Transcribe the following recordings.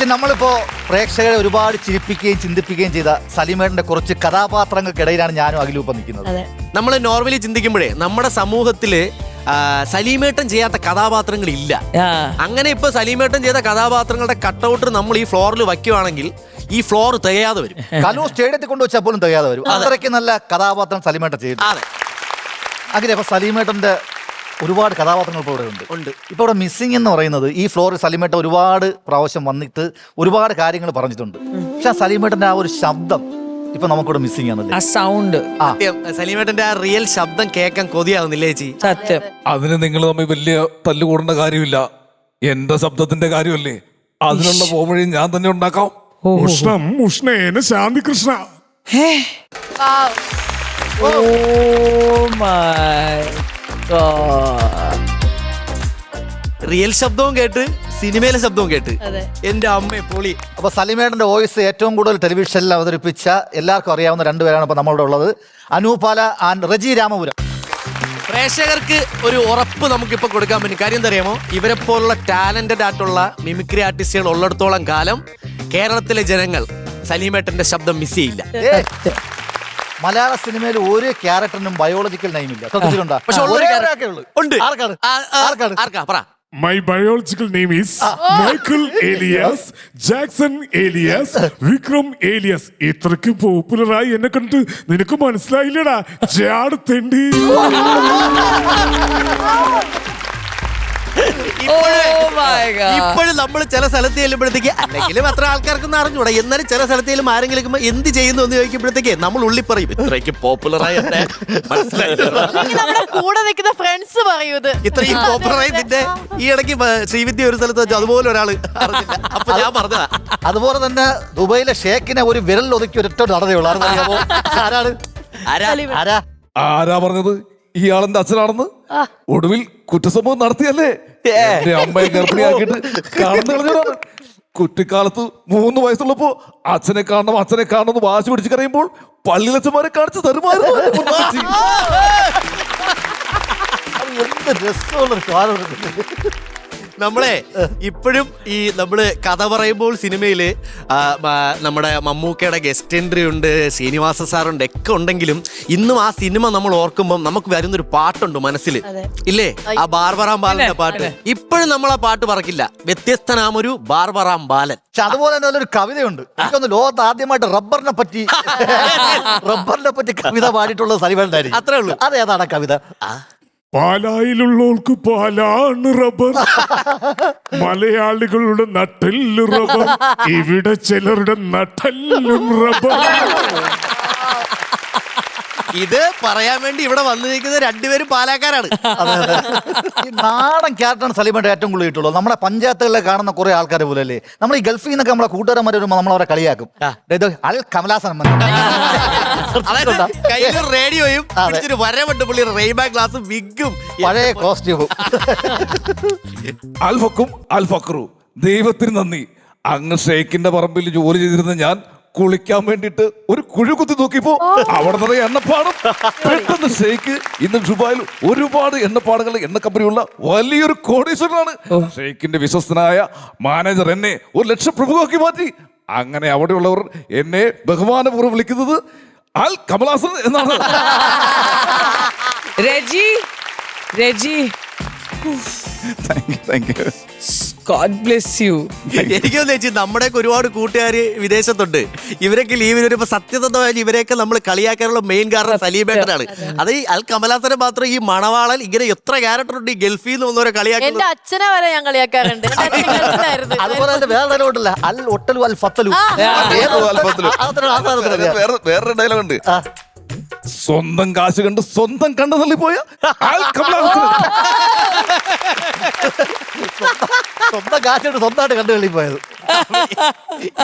നമ്മളിപ്പോ പ്രേക്ഷകരെ ഒരുപാട് ചിരിപ്പിക്കുകയും ചിന്തിപ്പിക്കുകയും ചെയ്ത സലീമേട്ടന്റെ കുറച്ച് കഥാപാത്രങ്ങൾക്കിടയിലാണ് ഞാനും അഖിലും ഇപ്പൊ നിൽക്കുന്നത്. നമ്മൾ നോർമലി ചിന്തിക്കുമ്പോഴേ നമ്മുടെ സമൂഹത്തില് സലീമേട്ടൻ ചെയ്യാത്ത കഥാപാത്രങ്ങളില്ല. അങ്ങനെ ഇപ്പൊ സലീമേട്ടൻ ചെയ്ത കഥാപാത്രങ്ങളുടെ കട്ടൗട്ട് നമ്മൾ ഈ ഫ്ലോറിൽ വയ്ക്കുവാണെങ്കിൽ ഈ ഫ്ലോർ തികയാതെ വരും. കലൂർ സ്റ്റേഡിയത്തിൽ കൊണ്ടുവച്ചാൽ പോലും തികയാതെ വരും. അത്രയ്ക്ക് നല്ല കഥാപാത്രം സലീമേട്ടൻ ചെയ്തു. അങ്ങനെ അപ്പൊ സലീമേട്ടന്റെ ഒരുപാട് കഥാപാത്രങ്ങൾ ഇപ്പോൾ ഇവിടെ ഉണ്ട്. ഇപ്പോൾ ഇവിടെ മിസ്സിംഗ് എന്ന് പറയുന്നത് ഈ ഫ്ലോറിൽ സലീമേട്ടൻ ഒരുപാട് പ്രാവശ്യം വന്നിട്ട് ഒരുപാട് കാര്യങ്ങൾ പറഞ്ഞിട്ടുണ്ട്. പക്ഷെ ആ സലീമേട്ടന്റെ ആ ഒരു ശബ്ദം ഇപ്പൊ നമുക്കിവിടെ മിസ്സിംഗ് ആണ്. ആ സൗണ്ട് സലീമേട്ടന്റെ ആ റിയൽ ശബ്ദം കേൾക്കാൻ കൊതിയാവുന്നില്ലേ ചേച്ചി? സത്യം. അതിന് നിങ്ങൾ തമ്മിൽ വലിയ തല്ലുകൂടേണ്ട കാര്യമില്ല. എന്റെ ശബ്ദത്തിന്റെ കാര്യമല്ലേ, അതിനുള്ള പോവഴി ഞാൻ തന്നെ ഉണ്ടാക്കാം. ഉഷ്ണം ഉഷ്ണേന ശാന്തി കൃഷ്ണ. റിയൽ ശബ്ദവും കേട്ട് സിനിമയിലെ ശബ്ദവും കേട്ട് എന്റെ അമ്മ പൊളി. അപ്പൊ സലീമേട്ടന്റെ വോയിസ് ഏറ്റവും കൂടുതൽ ടെലിവിഷനിൽ അവതരിപ്പിച്ച എല്ലാവർക്കും അറിയാവുന്ന രണ്ടുപേരാണ് ഇപ്പൊ നമ്മളുടെ ഉള്ളത്. അനൂപാല ആൻഡ് റജി രാമപുരം. പ്രേക്ഷകർക്ക് ഒരു ഉറപ്പ് നമുക്കിപ്പോൾ കൊടുക്കാൻ പറ്റും. കാര്യം എന്താ അറിയാമോ, ഇവരെ പോലുള്ള ടാലന്റഡ് ആയിട്ടുള്ള മിമിക്രി ആർട്ടിസ്റ്റുകൾ ഉള്ളിടത്തോളം കാലം കേരളത്തിലെ ജനങ്ങൾ സലീമേട്ടന്റെ ശബ്ദം മിസ് ചെയ്യില്ല. മലയാള സിനിമയിൽ ഒരു ക്യാരക്ടറിനും ബയോളജിക്കൽ നെയിം ഇല്ല. പക്ഷെ My biological name is Michael Elias Jackson Elias Vikram Elias. ഇത്രക്ക് പോപ്പുലറായി എന്നെ കണ്ടിട്ട് നിനക്ക് മനസ്സിലായില്ലടാ ചാടത്തേണ്ടി. ഇപ്പോഴും നമ്മൾ ചില സ്ഥലത്ത് ചെല്ലുമ്പോഴത്തേക്ക് അല്ലെങ്കിലും അത്ര ആൾക്കാർക്കൊന്നും അറിഞ്ഞൂടാ, എന്നാലും ചില സ്ഥലത്തേലും ആരെങ്കിലും എന്ത് ചെയ്യുന്നു എന്ന് ചോദിക്കുമ്പോഴത്തേക്ക് നമ്മൾ ഉള്ളി പറയും ഇത്രയ്ക്ക് പോപ്പുലറായി കൂടെ നിൽക്കുന്ന ഫ്രണ്ട്സ് പറയൂത് ഇത്രയും പോപ്പുലറായി. പിന്നെ ഈ ഇടയ്ക്ക് ശ്രീവിദ്യ ഒരു സ്ഥലത്ത് വെച്ചു അതുപോലെ ഒരാള് അറിഞ്ഞില്ല. അപ്പൊ ഞാൻ പറഞ്ഞതാ. അതുപോലെ തന്നെ ദുബൈയിലെ ഷേക്കിനെ ഒരു വിരൽ ഒതുക്കി ഒരൊറ്റ നടന്നേയുള്ളൂ. ആരാണ് ആരാ പറഞ്ഞത് ഇയാളെന്റെ അച്ഛനാണെന്ന്? ഒടുവിൽ കുറ്റസംഭവം നടത്തിയല്ലേ എന്റെ അമ്മയെ ഗർഭിണിയാക്കിയിട്ട് കാണുന്ന കളഞ്ഞതാണ്. കുട്ടിക്കാലത്ത് 3 വയസ്സുള്ളപ്പോ അച്ഛനെ കാണണം വാശി പിടിച്ച് കറിയുമ്പോൾ പള്ളിയിലച്ഛന്മാരെ കാണിച്ച് തരുമായിരുന്നു. എന്ത് രസമുള്ളൊരു കാലം. നമ്മളെ ഇപ്പോഴും ഈ നമ്മള് കഥ പറയുമ്പോൾ സിനിമയില് നമ്മുടെ മമ്മൂക്കയുടെ ഗസ്റ്റ് എൻട്രി ഉണ്ട്, ശ്രീനിവാസ സാറുണ്ട്, ഒക്കെ ഉണ്ടെങ്കിലും ഇന്നും ആ സിനിമ നമ്മൾ ഓർക്കുമ്പോൾ നമുക്ക് വരുന്നൊരു പാട്ടുണ്ട് മനസ്സിൽ ഇല്ലേ, ആ ബാർബറാം ബാലന്റെ പാട്ട്. ഇപ്പോഴും നമ്മൾ ആ പാട്ട് പറക്കില്ല, വ്യത്യസ്തനാമൊരു ബാർബറാം ബാലൻ. പക്ഷെ അതുപോലെ തന്നെ നല്ലൊരു കവിതയുണ്ട്. എനിക്കൊന്ന് ലോകത്ത് ആദ്യമായിട്ട് റബ്ബറിനെ പറ്റി കവിത പാടിയിട്ടുള്ളത് സലീമേട്ടനായിരിക്കും. അത്രേ ഉള്ളൂ. അതേതാണ് ആ കവിത? പാലായിലുള്ളവർക്ക് പാലാണ് റബ്ബർ, മലയാളികളുടെ നട്ടെല്ല് റബ്ബർ, ഇവിടെ ചിലരുടെ നട്ടെല്ലും റബ്ബർ. ഇത് പറയാൻ വേണ്ടി ഇവിടെ വന്നു നിൽക്കുന്ന രണ്ടുപേരും പാലക്കാരാണ്. ഈ നാടൻ ക്യാരക്ടറാണ് സലീമേട്ടൻ ഏറ്റവും കൂടുതൽ കിട്ടുള്ളൂ. നമ്മുടെ പഞ്ചായത്തുകളിൽ കാണുന്ന കുറെ ആൾക്കാർ പോലെ അല്ലേ, നമ്മൾ ഈ ഗൾഫിൽ നിന്നൊക്കെ നമ്മളെ കൂട്ടുകാരന്മാർ വരുമ്പോൾ നമ്മളവരെ കളിയാക്കും. അൽ കമലാസനം കയ്യിൽ റേഡിയോയും വരവുണ്ട്, പുള്ളി റെയ്ബാൻ ഗ്ലാസും വിഗും പഴയ കോസ്റ്റ്യൂമും. അൽഫക്കും അൽഫക്രു ദൈവത്തിന് നന്ദി. അങ്ങ് ഷെയ്ഖിന്റെ പറമ്പിൽ ജോലി ചെയ്തിരുന്ന ഞാൻ കുളിക്കാൻ വേണ്ടിട്ട് ഒരു കുഴി കുത്തി നോക്കിയപ്പോ അവിടെ നിറയെ എണ്ണപ്പാടും. പെട്ടെന്ന് ഷെയ്ഖ് ഇന്ന് ദുബായിൽ ഒരുപാട് എണ്ണപ്പാടുകൾ എണ്ണ കമ്പനിയുള്ള വലിയൊരു കോടീശ്വരനാണ്. ഷെയ്ഖിന്റെ വിശ്വസ്തനായ മാനേജർ എന്നെ 1 ലക്ഷം പ്രഭുവാക്കി മാറ്റി. അങ്ങനെ അവിടെയുള്ളവർ എന്നെ ബഹുമാനപൂർവ്വം വിളിക്കുന്നത് അൽ കമലാസൻ എന്നാണ്. Reji thank you. God bless you. എനിക്കൊന്നും ചേച്ചി നമ്മുടെയൊക്കെ ഒരുപാട് കൂട്ടുകാര് വിദേശത്തുണ്ട്. ഇവരൊക്കെ ലീവിന് വരുമ്പോ സത്യസന്ധമായി ഇവരെയൊക്കെ നമ്മൾ കളിയാക്കാനുള്ള മെയിൻ കാരണം സലീമേട്ടനാണ്. അത് ഈ അൽ കമലാസനെ മാത്രം ഈ മണവാളൻ ഇങ്ങനെ എത്ര ക്യാരക്ടർ ഉണ്ട് ഈ ഗൾഫിൽ നിന്ന് വന്നവരെ കളിയാക്കി. എന്റെ അച്ഛനെ വരെ ഞാൻ കളിയാക്കാറുണ്ട്. അതുപോലെ തന്നെ വേറെ ഡയലോഗുണ്ടല്ലോ, അൽ ഒട്ടലു അൽ ഫത്തലു. വേറൊരു ഡയലോഗ് ഉണ്ട്, സ്വന്തം കാശ് കണ്ട് സ്വന്തം കണ്ടു തള്ളിപ്പോയ സ്വന്തം കാശുണ്ട് സ്വന്തമായിട്ട് കണ്ടു തള്ളിപ്പോയത്.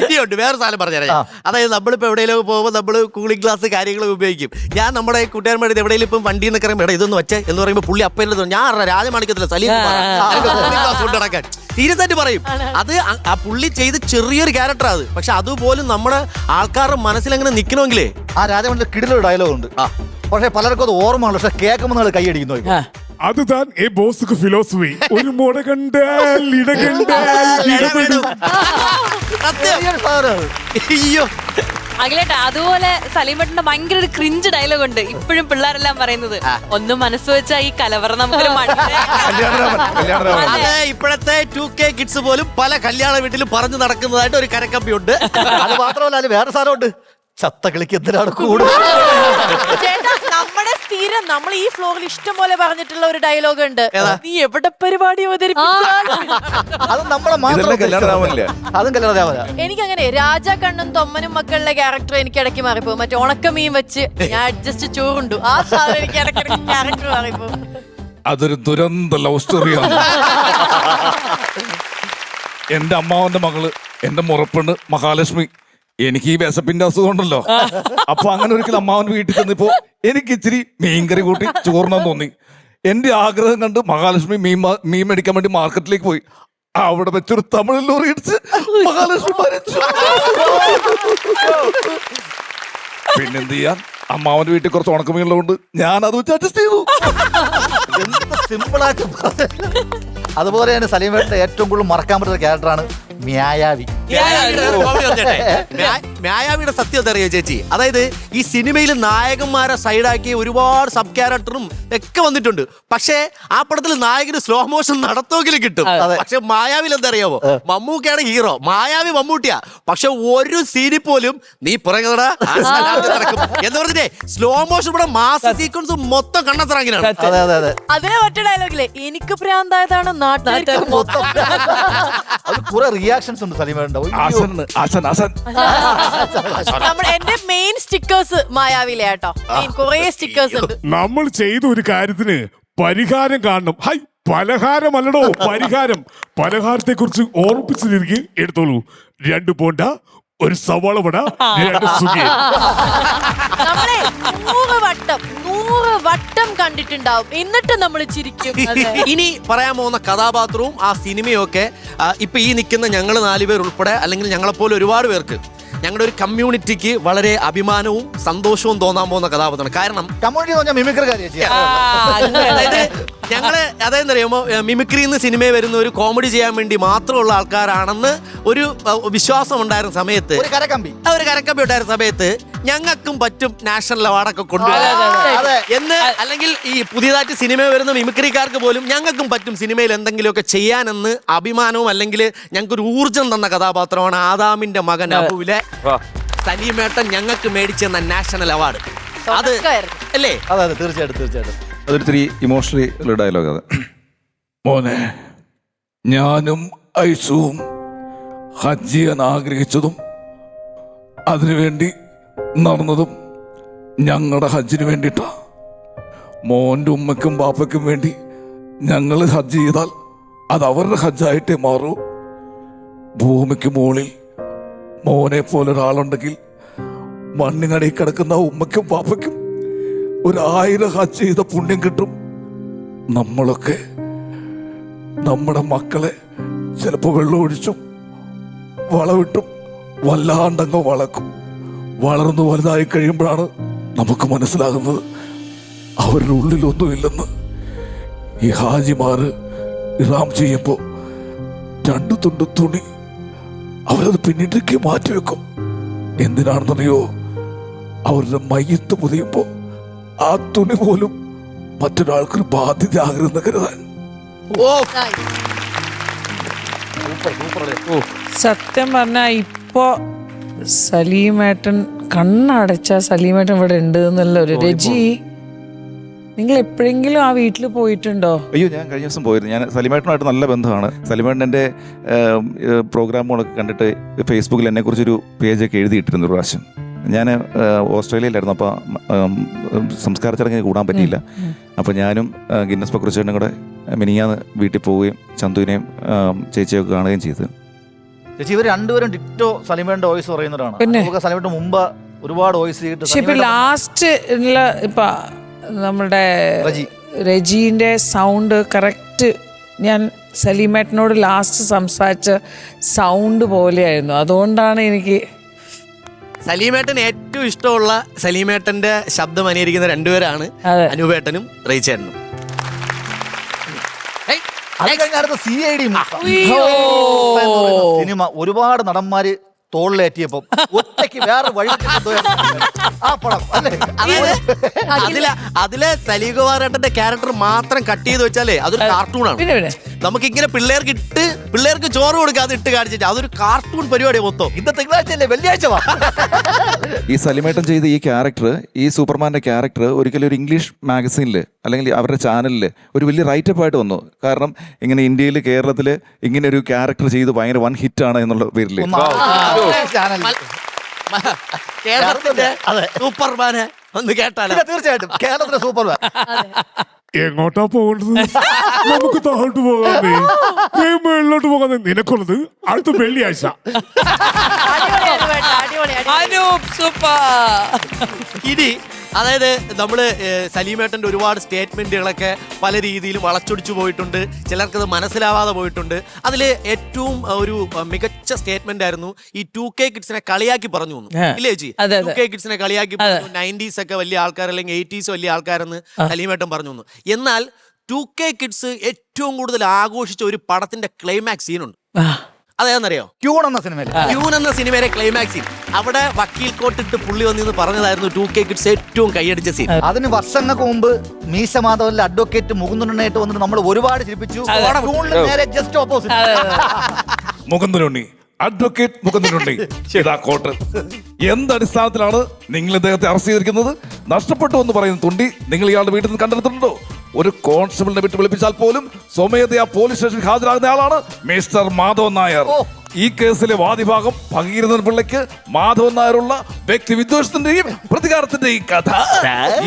ഇനിയുണ്ട് വേറെ സാധനം പറഞ്ഞുതരാം. അതായത് നമ്മളിപ്പോൾ എവിടെയെങ്കിലും പോകുമ്പോൾ നമ്മൾ കൂളിംഗ് ഗ്ലാസ് കാര്യങ്ങളൊക്കെ ഉപയോഗിക്കും. ഞാൻ നമ്മുടെ കൂട്ടുകാരന്മാർ എവിടെയെങ്കിലും ഇപ്പം വണ്ടി എന്നൊക്കെ പറയുമ്പോൾ ഇതൊന്നും വെച്ചേ എന്ന് പറയുമ്പോൾ പുള്ളി അപ്പം ഞാൻ രാജമാണിക്കത്തില്ല സലീം ഗ്ലാസ് കൊണ്ടിടക്കാൻ സീരിയസ് ആയിട്ട് പറയും. അത് ആ പുള്ളി ചെയ്ത് ചെറിയൊരു ക്യാരക്ടർ അത്, പക്ഷെ അതുപോലും നമ്മുടെ ആൾക്കാരുടെ മനസ്സിലെങ്ങനെ നിൽക്കണമെങ്കിലേ ആ രാജമണ്ഡലത്തിൽ കിടിലൊരു ഡയലോഗ് ഉണ്ട്. പക്ഷെ പലർക്കും അത് ഓർമ്മയാണ്, പക്ഷെ കേൾക്കുമ്പോൾ കൈയടിക്കുന്നു. അതുതാൻ ഈ ബോസ് ഫിലോസഫി. ഒരു മുട കണ്ടാൽ ഇട കണ്ടാൽ ഇടപെടും. സത്യം. വലിയൊരു സാധനം അത്. അയ്യോ അഖിലേട്ടാ അതുപോലെ സലീമേട്ടന്റെ ഭയങ്കര ഒരു ക്രിഞ്ച് ഡയലോഗ് ഉണ്ട് ഇപ്പോഴും പിള്ളേരെല്ലാം പറയുന്നത്. ഒന്നും മനസ്സ് വെച്ചാ ഈ കലവറ നമുക്കൊരു അത് ഇപ്പോഴത്തെ 2K കിഡ്സ് പോലും പല കല്യാണ വീട്ടിലും പറഞ്ഞു നടക്കുന്നതായിട്ട് ഒരു കരക്കമ്പിയുണ്ട്. അത് മാത്രമല്ല അതിൽ വേറെ സാധനമുണ്ട്. ചത്ത കളിക്ക് എന്തിനാണ് കൂടുതൽ. ചേട്ടാ നമ്മുടെ സ്ഥിരം നമ്മൾ ഈ ഫ്ലോറിൽ ഇഷ്ടം പോലെ പറഞ്ഞിട്ടുള്ള ഒരു ഡയലോഗ് ഉണ്ട്. നീ എവിടെ പരിപാടി അവതരിപ്പിച്ചാലും അത് നമ്മളെ മാത്രം കല്യാണരാമനല്ലേ? അതും കല്യാണരാമന. എനിക്കങ്ങനെ രാജാ കണ്ണും തൊമ്മനും മക്കളുടെ ക്യാരക്ടർ എനിക്ക് ഇടയ്ക്ക് മാറിപ്പോ. മറ്റേ ഉണക്കമീൻ വെച്ച് ഞാൻ അഡ്ജസ്റ്റ് ചോറുണ്ടു ആ സാധനം എനിക്ക് ഇടയ്ക്കിടയ്ക്ക് ക്യാരക്ടർ മാറിപ്പോ. അതൊരു ദുരന്ത ലവ് സ്റ്റോറിയാണ്. എന്റെ അമ്മാവന്റെ മകള് എന്റെ മുറപ്പെണ്ണ് മഹാലക്ഷ്മി. എനിക്ക് ഈ വിശപ്പിന്റെ അസുഖം ഉണ്ടല്ലോ. അപ്പൊ അങ്ങനെ ഒരിക്കലും അമ്മാവൻ വീട്ടിൽ ചെന്നപ്പോ എനിക്ക് ഇച്ചിരി മീൻകറി കൂട്ടി ചോറിനെന്ന് തോന്നി. എന്റെ ആഗ്രഹം കണ്ട് മഹാലക്ഷ്മി മീൻ മേടിക്കാൻ വേണ്ടി മാർക്കറ്റിലേക്ക് പോയി. അവിടെ വെച്ചൊരു തമിഴ് ലോറി ഇടിച്ച് മഹാലക്ഷ്മി മരിച്ചു. പിന്നെന്ത് ചെയ്യാൻ, അമ്മാവന്റെ വീട്ടിൽ കുറച്ച് ഉണക്കമീനുള്ളതുകൊണ്ട് ഞാൻ അത് വെച്ച് അഡ്ജസ്റ്റ് ചെയ്തു. എന്ത് സിമ്പിളായിട്ട് അതുപോലെയാണ് സലീമേട്ടന്റെ ഏറ്റവും കൂടുതൽ മറക്കാൻ പറ്റുന്ന ക്യാരക്ടറാണ് മ്യായാവി. മ്യായാവിയുടെ സത്യം എന്താ അറിയോ ചേച്ചി? അതായത് ഈ സിനിമയിൽ നായകന്മാരെ സൈഡാക്കി ഒരുപാട് സബ് ക്യാരക്ടറും ഒക്കെ വന്നിട്ടുണ്ട്. പക്ഷേ ആ പടത്തിൽ നായകന് സ്ലോ മോഷൻ നടത്തുമെങ്കിലും കിട്ടും. പക്ഷെ മായാവിൽ എന്താ അറിയാവോ? മമ്മൂക്കയാണ് ഹീറോ, മായാവി മമ്മൂട്ടിയാ. പക്ഷെ ഒരു സീനിൽ പോലും നീ പുറകെ നടക്കും എന്ന് പറഞ്ഞിട്ടേ സ്ലോ മോഷൻ ഇവിടെ മാസ് സീക്വൻസ് മൊത്തം കണ്ണസറാങ്ങിനാണ്. അതിനെ ഒറ്റ ഡയലോഗില്ലേ, എനിക്ക് പ്രാന്തായതാണ് നാട്ടുകാർക്ക് മൊത്തം. അത് കുറെ റിയാക്ഷൻസ് ഉണ്ട് സലീമേട്ടന്റെ. നമ്മുടെ എന്റെ മെയിൻ സ്റ്റിക്കേഴ്സ് മായാവിലെ കേട്ടോ. കുറെ സ്റ്റിക്കേഴ്സ് ഉണ്ട്. നമ്മൾ ചെയ്ത ഒരു കാര്യത്തിന് പരിഹാരം കാണണം. ഹൈ, പലഹാരമല്ലടോ പരിഹാരം. പലഹാരത്തെ കുറിച്ച് ഓർമ്മിപ്പിച്ചിരിക്കും. എടുത്തോളൂ, 2 ബോണ്ട, ഒരു സവാള വട, 2 സുഖിയൻ. നമ്മളെ 100 വട്ടം കണ്ടിട്ടുണ്ടാവും, എന്നിട്ട് നമ്മൾ ചിരിക്കും. ഇനി പറയാൻ പോകുന്ന കഥാപാത്രവും ആ സിനിമയും ഒക്കെ ഇപ്പൊ ഈ നിൽക്കുന്ന ഞങ്ങൾ 4 പേർ ഉൾപ്പെടെ അല്ലെങ്കിൽ ഞങ്ങളെപ്പോലെ ഒരുപാട് പേർക്ക്, ഞങ്ങളുടെ ഒരു കമ്മ്യൂണിറ്റിക്ക് വളരെ അഭിമാനവും സന്തോഷവും തോന്നാൻ പോകുന്ന കഥാപാത്രമാണ്. കാരണം കമ്മ്യൂണിറ്റി പറഞ്ഞാൽ മിമിക്രിക്കാരി. അതായത് ഞങ്ങള് അതെന്തറിയാമോ, മിമിക്രിന്ന് സിനിമയിൽ വരുന്ന ഒരു കോമഡി ചെയ്യാൻ വേണ്ടി മാത്രമുള്ള ആൾക്കാരാണെന്ന് ഒരു വിശ്വാസം ഉണ്ടായിരുന്ന സമയത്ത്, ഒരു കരക്കമ്പി ഉണ്ടായിരുന്ന സമയത്ത് ഞങ്ങൾക്കും പറ്റും നാഷണൽ അവാർഡൊക്കെ കൊണ്ടുവരാൻ എന്ന്, അല്ലെങ്കിൽ ഈ പുതിയതായിട്ട് സിനിമയിൽ വരുന്ന മിമിക്രിക്കാർക്ക് പോലും ഞങ്ങൾക്കും പറ്റും സിനിമയിൽ എന്തെങ്കിലുമൊക്കെ ചെയ്യാനെന്ന് അഭിമാനവും അല്ലെങ്കിൽ ഞങ്ങൾക്കൊരു ഊർജം തന്ന കഥാപാത്രമാണ് ആദാമിന്റെ മകൻ അബുവിലെ സലീമേട്ടൻ ഞങ്ങൾക്ക് മേടിച്ചെന്ന നാഷണൽ അവാർഡ്. അത് അല്ലേ? അതെ, തീർച്ചയായിട്ടും. അതൊരു ഇമോഷണലി ഡയലോഗ്. അത് മോനെ, ഞാനും ഐസുവും ഹജ്ജ് ചെയ്യാൻ ആഗ്രഹിച്ചതും അതിനുവേണ്ടി നടന്നതും ഞങ്ങളുടെ ഹജ്ജിന് വേണ്ടിയിട്ടാ. മോൻ്റെ ഉമ്മയ്ക്കും ബാപ്പയ്ക്കും വേണ്ടി ഞങ്ങൾ ഹജ്ജ് ചെയ്താൽ അത് അവരുടെ ഹജ്ജായിട്ടേ മാറൂ. ഭൂമിക്ക് മുകളിൽ മോനെ പോലെ ഒരാളുണ്ടെങ്കിൽ മണ്ണിനടിയിൽ കിടക്കുന്ന ഉമ്മയ്ക്കും പാപ്പയ്ക്കും 1000 ഹജ്ജ് ചെയ്ത പുണ്യം കിട്ടും. നമ്മളൊക്കെ നമ്മുടെ മക്കളെ ചിലപ്പോൾ വെള്ളം ഒഴിച്ചും വളവിട്ടും വല്ലാണ്ടങ്ങ് വളക്കും. വളർന്നു വലുതായി കഴിയുമ്പോഴാണ് നമുക്ക് മനസ്സിലാകുന്നത് അവരുടെ ഉള്ളിലൊന്നുമില്ലെന്ന്. ഈ ഹാജിമാര് ഇറാം ചെയ്യുമ്പോൾ 2 തുണ്ട് തുണി അവരത് പിന്നീട്ടേക്ക് മാറ്റിവെക്കും. എന്തിനാണെന്നറിയോ? അവരുടെ മയ്യത്ത് പൊതിയുമ്പോൾ ആ തുണി പോലും മറ്റൊരാൾക്കൊരു ബാധ്യത ആകരുതെന്ന് കരുതാൻ. സത്യം പറഞ്ഞാ ഇപ്പോ സലീമേട്ടൻ കണ്ണടച്ച സലീമേട്ടൻ ഇവിടെ ഉണ്ട് എന്നുള്ള ഒരു രജി, നിങ്ങൾ എപ്പോഴെങ്കിലും ആ വീട്ടിൽ പോയിട്ടുണ്ടോ? അയ്യോ, ഞാൻ കഴിഞ്ഞ ദിവസം പോയിരുന്നു. ഞാൻ സലീമേട്ടനുമായിട്ട് നല്ല ബന്ധമാണ്. സലീമേട്ടൻ എൻ്റെ പ്രോഗ്രാമുകളൊക്കെ കണ്ടിട്ട് ഫേസ്ബുക്കിൽ എന്നെക്കുറിച്ചൊരു പേജൊക്കെ എഴുതിയിട്ടിരുന്നു ഒരു പ്രാവശ്യം. ഞാൻ ഓസ്ട്രേലിയയിലായിരുന്നു. അപ്പോൾ സംസ്കാര ചടങ്ങിന് കൂടാൻ പറ്റിയില്ല. അപ്പോൾ ഞാനും ഗിന്നസ് പക്രുച്ചേട്ടനും കൂടെ മിനിഞ്ഞാന്ന് വീട്ടിൽ പോവുകയും ചന്തുവിനെയും ചേച്ചിയൊക്കെ കാണുകയും ചെയ്തു. ചേച്ചി, ഇവർ രണ്ടുപേരും ഡിറ്റോ സലീമേട്ടന്റെ വോയിസ് പറയുന്നവരാണ്. സലീമേട്ടൻ മുമ്പ് ഒരുപാട് വോയിസ് ചെയ്തിട്ട്, പക്ഷെ ഇപ്പൊ ലാസ്റ്റ് ഇപ്പൊ നമ്മുടെ രജീന്റെ സൗണ്ട് കറക്റ്റ് ഞാൻ സലീമേട്ടനോട് ലാസ്റ്റ് സംസാരിച്ച സൗണ്ട് പോലെയായിരുന്നു. അതുകൊണ്ടാണ് എനിക്ക് സലീമേട്ടൻ ഏറ്റവും ഇഷ്ടമുള്ള സലീമേട്ടന്റെ ശബ്ദം അനുകരിക്കുന്ന 2 പേരാണ്, അനൂപേട്ടനും റീച്ചേട്ടനും. അത് കഴിഞ്ഞ അടുത്ത CID സിനിമ ഒരുപാട് നടന്മാര് തോളിലേറ്റിയപ്പോ ഒറ്റയ്ക്ക് വേറെ വഴി ആ പടം അല്ലേ? അതിലെ സലീകുമാരേട്ടന്റെ ക്യാരക്ടർ മാത്രം കട്ട് ചെയ്ത് വെച്ചാലേ അതൊരു കാർട്ടൂണാണ്. പിന്നെ നമുക്ക് ഇങ്ങനെ പിള്ളേർക്ക് ചോറ് കൊടുക്കാതെ ഇട്ട് കാണിച്ചിട്ട് അതൊരു കാർട്ടൂൺ പരിപാടിയാണ് മൊത്തം. ഇന്ന് തിങ്കളാഴ്ചയല്ലേ, വെള്ളിയാഴ്ച വാ. ഈ സലിമേട്ടൻ ചെയ്ത ഈ ക്യാരക്ടർ, ഈ സൂപ്പർമാൻ്റെ ക്യാരക്ടർ ഒരിക്കലും ഒരു ഇംഗ്ലീഷ് മാഗസീനിൽ അല്ലെങ്കിൽ അവരുടെ ചാനലിൽ ഒരു വലിയ റൈറ്റപ്പ് ആയിട്ട് വന്നു. കാരണം ഇങ്ങനെ ഇന്ത്യയിൽ കേരളത്തിൽ ഇങ്ങനെ ഒരു ക്യാരക്ടർ ചെയ്ത് ഭയങ്കര വൺ ഹിറ്റാണ് എന്നുള്ള പേരിൽ. കേരളത്തിന്റെ സൂപ്പർമാനെ ഒന്ന് കേട്ടാലോ? തീർച്ചയായിട്ടും കേരളത്തിലെ സൂപ്പർമാൻ. എങ്ങോട്ടാ പോകേണ്ടത്? നമുക്ക് താഴോട്ട് പോകാതെ മേളിലോട്ട് പോകാതെ നിനക്കുള്ളത് അടുത്ത വെള്ളിയാഴ്ച. അനൂപ് സൂപ്പർ. ഇനി അതായത് നമ്മള് സലീമേട്ടന്റെ ഒരുപാട് സ്റ്റേറ്റ്മെന്റുകളൊക്കെ പല രീതിയിലും വളച്ചൊടിച്ചു പോയിട്ടുണ്ട്. ചിലർക്കത് മനസ്സിലാവാതെ പോയിട്ടുണ്ട്. അതിൽ ഏറ്റവും ഒരു മികച്ച സ്റ്റേറ്റ്മെന്റ് ആയിരുന്നു ഈ 2K കിഡ്സിനെ കളിയാക്കി പറഞ്ഞു ഇല്ലേ ചേച്ചി? 2K കിഡ്സിനെ കളിയാക്കി പറഞ്ഞു. 90s ഒക്കെ വലിയ ആൾക്കാർ അല്ലെങ്കിൽ 80s വലിയ ആൾക്കാരെന്ന് സലീമേട്ടൻ പറഞ്ഞു. എന്നാൽ 2K കിഡ്സ് ഏറ്റവും കൂടുതൽ ആഘോഷിച്ച ഒരു പടത്തിന്റെ ക്ലൈമാക്സ് സീനുണ്ട്. അതേന്നറിയോ? ക്യൂൺ എന്ന സിനിമയിൽ, ക്യൂൺ എന്ന സിനിമയിലെ ക്ലൈമാക്സ് സീൻ. അവിടെ വക്കീൽ കോട്ടിട്ട് പുള്ളി വന്നിന്ന് പറഞ്ഞതായിരുന്നു 2K കിഡ്സ് ഏറ്റവും കൈയടിച്ച സീൻ. അതിന് വർഷങ്ങൾക്ക് മുമ്പ് മീശ മാധവനിലെ അഡ്വക്കേറ്റ് മുകുന്ദനായിട്ട് വന്നിട്ട് നമ്മൾ ഒരുപാട് ചിരിപ്പിച്ചു. നേരെ just opposite Mukundanunni, advocate Mukundanunni. ഇതാ കോട്ട്. എന്തടിസ്ഥാനത്തിലാണ് നിങ്ങൾ ഇദ്ദേഹത്തെ അറസ്റ്റ് ചെയ്തിരിക്കുന്നത്? നഷ്ടപ്പെട്ടു എന്ന് പറയുന്ന തുണ്ടി നിങ്ങൾ ഇയാളുടെ വീട്ടിൽ നിന്ന് കണ്ടെടുത്തിട്ടുണ്ടോ? ഒരു കോൺസ്റ്റബിളിനെ വിട്ട് വിളിപ്പിച്ചാൽ പോലും സ്വമേധയാ പോലീസ് സ്റ്റേഷനിൽ ഹാജരാകുന്ന ആളാണ് മിസ്റ്റർ മാധവൻ നായർ. ഈ കേസിലെ വാദിഭാഗം ഭഗീരഥൻ പിള്ളയ്ക്ക് മാധവൻ നായരുള്ള വ്യക്തി വിദ്വേഷത്തിന്റെയും പ്രതികാരത്തിന്റെയും കഥ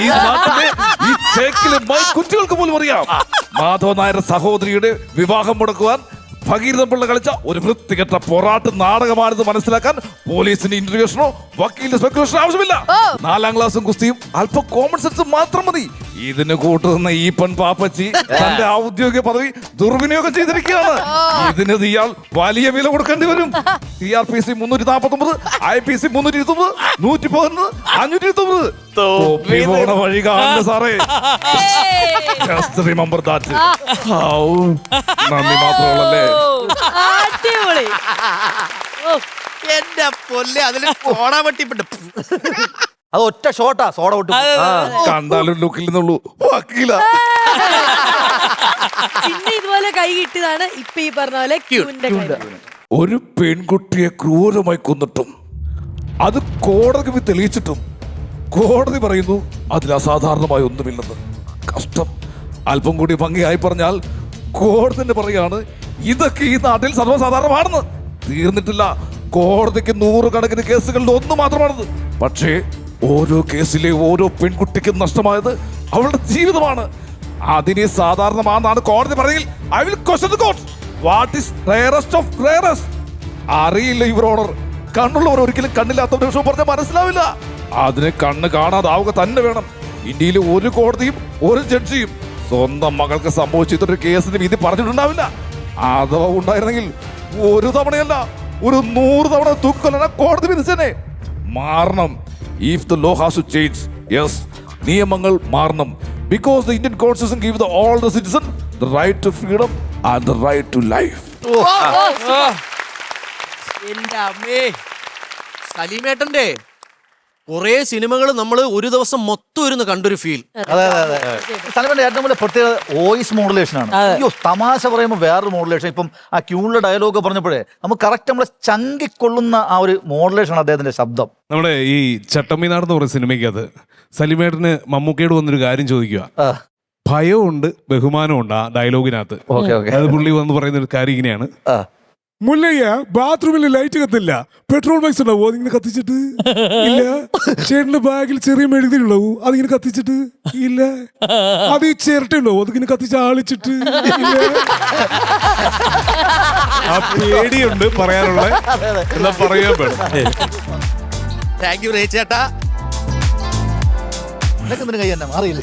ഈ നാട്ടിലെ ഈ ചേക്കിലെ കുട്ടികൾക്ക് പോലും അറിയാം. മാധവൻ നായരുടെ സഹോദരിയുടെ വിവാഹം മുടക്കുവാൻ ഭഗീരഥൻ പിള്ള കളിച്ച ഒരു വൃത്തികെട്ട പൊറാട്ട് നാടകമാണെന്ന് മനസ്സിലാക്കാൻ പോലീസിന്റെ ഇന്റർവ്യൂഷനോ വക്കീലിന്റെ സ്പെക്കുലേഷനോ ആവശ്യമില്ല. 4ാം ക്ലാസ്സും കുസ്തിയും അല്പം കോമൺ സെൻസ് മാത്രം മതി. ഇതിന് കൂട്ടുന്ന ഈ പെൺ പാപ്പച്ചി തന്റെ ഔദ്യോഗിക പദവി ദുർവിനിയോഗം ചെയ്തിരിക്കുകയാണ്. ഇതിന് ഇയാൾ വലിയ വില കൊടുക്കേണ്ടി വരും. CRPC 349, IPC 329, 111, 529. തൊപ്പി പോണ വഴി കാണുന്നു സാറേ. Just remember that. നന്ദി മാത്രമല്ലേ. എന്റെ പൊല്ലെ, അതില് സോഡ വെട്ടിപ്പെട്ടു. അത് ഒറ്റ ഷോട്ടാ, സോഡ വിട്ടു. കണ്ടാലും ലുക്കിൽ നിന്നുള്ളൂ വക്കീല. പിന്നെ ഇതുപോലെ കൈ കിട്ടിയതാണ് ഇപ്പൊ ഈ പറഞ്ഞ പോലെ ക്യൂന്റെ കൈ. ഒരു പെൺകുട്ടിയെ ക്രൂരമായി കൊന്നിട്ടും അത് കോടതി തെളിയിച്ചിട്ടും കോടതി പറയുന്നു അതിൽ അസാധാരണമായി ഒന്നുമില്ലെന്ന്. കഷ്ടം. അല്പം കൂടി ഭംഗിയായി പറഞ്ഞാൽ കോടതി പറയാണ് ഇതൊക്കെ ഈ നാട്ടിൽ സർവ്വസാധാരണമാണെന്ന്. തീർന്നിട്ടില്ല. കോടതിക്ക് 100 കണക്കിന് കേസുകളിൽ ഒന്ന് മാത്രമാണത്. പക്ഷേ ഓരോ കേസിലെ ഓരോ പെൺകുട്ടിക്കും നഷ്ടമായത് അവളുടെ ജീവിതമാണ്. അതിനെ സാധാരണമാണെന്നാണ് കോടതി പറയിൽ. I will question the court. What is rarest of rarest? അറിയില്ല യുവർ ഓണർ. കണ്ണുള്ളവർ ഒരിക്കലും കണ്ണില്ലാത്തവരുടെ വിഷയം പറഞ്ഞാൽ മനസ്സിലാവില്ല. അതിന് കണ്ണ് കാണാതാവുക തന്നെ വേണം. ഇന്ത്യയിലെ ഒരു കോടതിയും ഒരു ജഡ്ജിയും സ്വന്തം മകൾക്ക് സംഭവിച്ചിട്ടൊരു കേസിന് വിധി പറഞ്ഞിട്ടുണ്ടാവില്ല. അഥവാ ഉണ്ടായിരുന്നെങ്കിൽ ഒരു തവണയല്ല, ഒരു 100 തവണ തൂക്കൊല്ലണ കോടതി വിധിച്ചനെ. മാറണം. If the law has to change, yes, നിയമങ്ങൾ മാറണം. Because the Indian Constitution gives all the citizens the right to freedom and the right to life. എന്റെ അമ്മേ, സലീമേട്ടന്റെ കുറെ സിനിമകൾ നമ്മൾ ഒരു ദിവസം മൊത്തം ഇരുന്ന് കണ്ടൊരു ഫീൽ. അതെ അതെ അതെ. സലീമന്റെ ഏറ്റവും വലിയ പ്രത്യേകത വോയിസ് മോഡുലേഷൻ ആണ്. അയ്യോ, തമാശ പറയുമ്പോൾ വേറൊരു മോഡുലേഷൻ. ഇപ്പം ആ ക്യൂണിലെ ഡയലോഗ് പറഞ്ഞപ്പോഴേ നമുക്ക് കറക്റ്റ് നമ്മളെ ചങ്കിക്കൊള്ളുന്ന ആ ഒരു മോഡുലേഷൻ ആണ് അദ്ദേഹത്തിന്റെ ശബ്ദം. നമ്മുടെ ഈ ചട്ടമ്മിനാട് എന്ന് പറയുന്ന സിനിമയ്ക്കകത്ത് സലിമേട്ടന് മമ്മൂക്കയോട് വന്നൊരു കാര്യം ചോദിക്കുക. ഭയമുണ്ട് ബഹുമാനമുണ്ട് ആ ഡയലോഗിനകത്ത്. അത് പുള്ളി വന്ന് പറയുന്ന ഒരു കാര്യം ഇങ്ങനെയാണ്: മുല്ലയ്യ ബാത്റൂമിൽ ലൈറ്റ് കത്തില്ല, പെട്രോൾ ബൈക്സ് ഉണ്ടാവോ അതിങ്ങനെ കത്തിച്ചിട്ട് ഇല്ല, ചേട്ടന്റെ ബാഗിൽ ചെറിയ മെഴുകുതിരി ഉണ്ടാവൂ അതിങ്ങനെ കത്തിച്ചിട്ട് ഇല്ല, അത് ഈ ചിരട്ട ഉണ്ടാവോ അതിങ്ങനെ കത്തിച്ച് ആളിച്ചിട്ട് ഇല്ല. ആ പേടിയുണ്ട് പറയാനുള്ള, എന്നാ പറയാൻ വേണം. താങ്ക് യു ചേട്ടാ. കൈ തന്നെ മാറിയില്ല.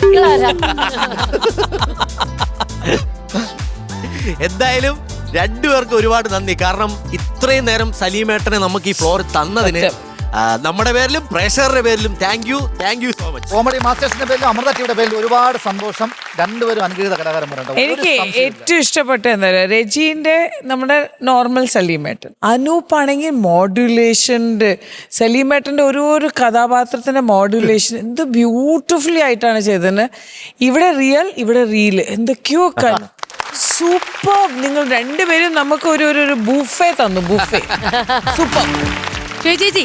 എന്തായാലും രണ്ടുപേർക്കും ഒരുപാട് നന്ദി. കാരണം ഇത്രയും നേരം സലീമേട്ടനെ നമുക്ക് ഈ ഫ്ലോർ തന്നതിന് നമ്മുടെ പേരിലും പ്രേക്ഷകരുടെ പേരിലും thank you so much. Comedy മാസ്റ്റേഴ്സിന്റെ പേരിലും അമൃത ടിവിയുടെ പേരിലും ഒരുപാട് സന്തോഷം. രണ്ടുപേരും അനുഗ്രഹീത കലാകാരന്മാരുണ്ട്. എനിക്ക് ഏറ്റവും ഇഷ്ടപ്പെട്ട എന്താ പറയുക, രജിന്റെ നമ്മുടെ നോർമൽ സലീമേട്ടൻ, അനൂപ് ആണെങ്കിൽ മോഡുലേഷൻ്റെ, സലീമേട്ടൻ്റെ ഓരോ കഥാപാത്രത്തിന്റെ മോഡുലേഷൻ എന്ത് ബ്യൂട്ടിഫുള്ളി ആയിട്ടാണ് ചെയ്തത്. ഇവിടെ റിയൽ, ഇവിടെ റീൽ, എന്തൊക്കെയോ സൂപ്പർ. നിങ്ങൾ രണ്ടുപേരും നമുക്ക് ഒരു ബൂഫേ തന്നു, ബൂഫേ സൂപ്പർ. ചേച്ചി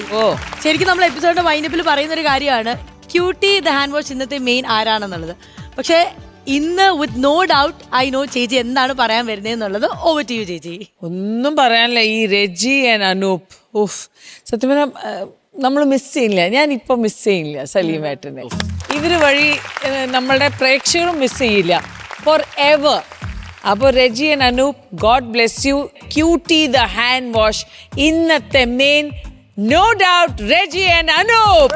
ശരിക്കും നമ്മൾ എപ്പിസോഡിന്റെ വൈൻഡപ്പിൽ പറയുന്ന ഒരു കാര്യമാണ് ക്യൂട്ടി ദ ഹാൻഡ് വാഷ് ഇന്നത്തെ മെയിൻ ആരാണെന്നുള്ളത്. പക്ഷേ ഇന്ന് with no doubt I know ചേച്ചി എന്താണ് പറയാൻ വരുന്നതെന്നുള്ളത്. ഓവർ ടു യു ചേച്ചി. ഒന്നും പറയാനില്ല. ഈ രജി ആൻഡ് അനൂപ്, ഉഫ്, സത്യം പറഞ്ഞാൽ നമ്മൾ മിസ് ചെയ്യില്ല. ഞാനിപ്പോൾ മിസ് ചെയ്യില്ല സലീമേട്ടനെ. ഇവര് വഴി നമ്മളുടെ പ്രേക്ഷകരും മിസ് ചെയ്യില്ല ഫോർ എവർ. അപ്പോൾ Reji and Anoop, God bless you. Cutie the hand wash ഇന്നത്തെ main, no doubt Reji and Anoop.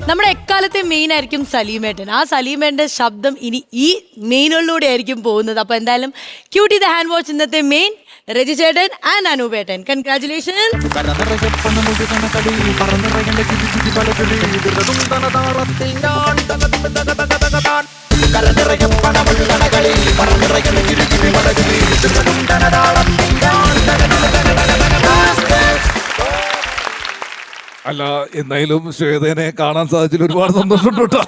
നമ്മുടെ എക്കാലത്തെ മെയിൻ ആയിരിക്കും സലീമേട്ടൻ. ആ സലീമേട്ടന്റെ ശബ്ദം ഇനി ഈ മെയിനുകളിലൂടെ ആയിരിക്കും പോകുന്നത്. അപ്പൊ എന്തായാലും ക്യൂട്ടി ദ ഹാൻഡ് വാഷ് ഇന്നത്തെ മെയിൻ, രജി ചേട്ടൻ ആൻഡ് അനൂപേട്ടൻ, കൺഗ്രാറ്റുലേഷൻസ്. അല്ല, എന്തായാലും ശ്വേതനെ കാണാൻ സാധിച്ചതിൽ ഒരുപാട് സന്തോഷമുണ്ട് കേട്ടോ.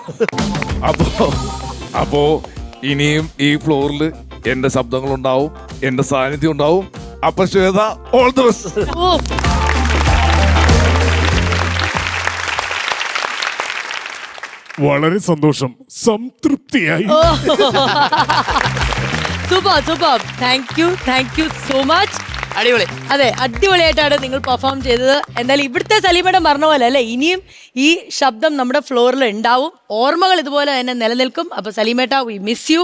അപ്പോ ഇനിയും ഈ ഫ്ലോറിൽ എന്റെ ശബ്ദങ്ങൾ ഉണ്ടാവും, എന്റെ സാന്നിധ്യം ഉണ്ടാവും. അപ്പൊ ശ്വേത, ഓൾ ദി ബെസ്റ്റ്. വളരെ സന്തോഷം, സംതൃപ്തിയായി. Super. Thank you so much. അടിപൊളി. അതെ, അടിപൊളിയായിട്ടാണ് നിങ്ങൾ പെർഫോം ചെയ്തത്. എന്തായാലും ഇവിടുത്തെ സലീമേട്ടൻ പറഞ്ഞ പോലെ അല്ലെ, ഇനിയും ഈ ശബ്ദം നമ്മുടെ ഫ്ലോറിൽ ഉണ്ടാവും. ഓർമ്മകൾ ഇതുപോലെ തന്നെ നിലനിൽക്കും. അപ്പൊ സലീമേട്ട, വി മിസ് യു.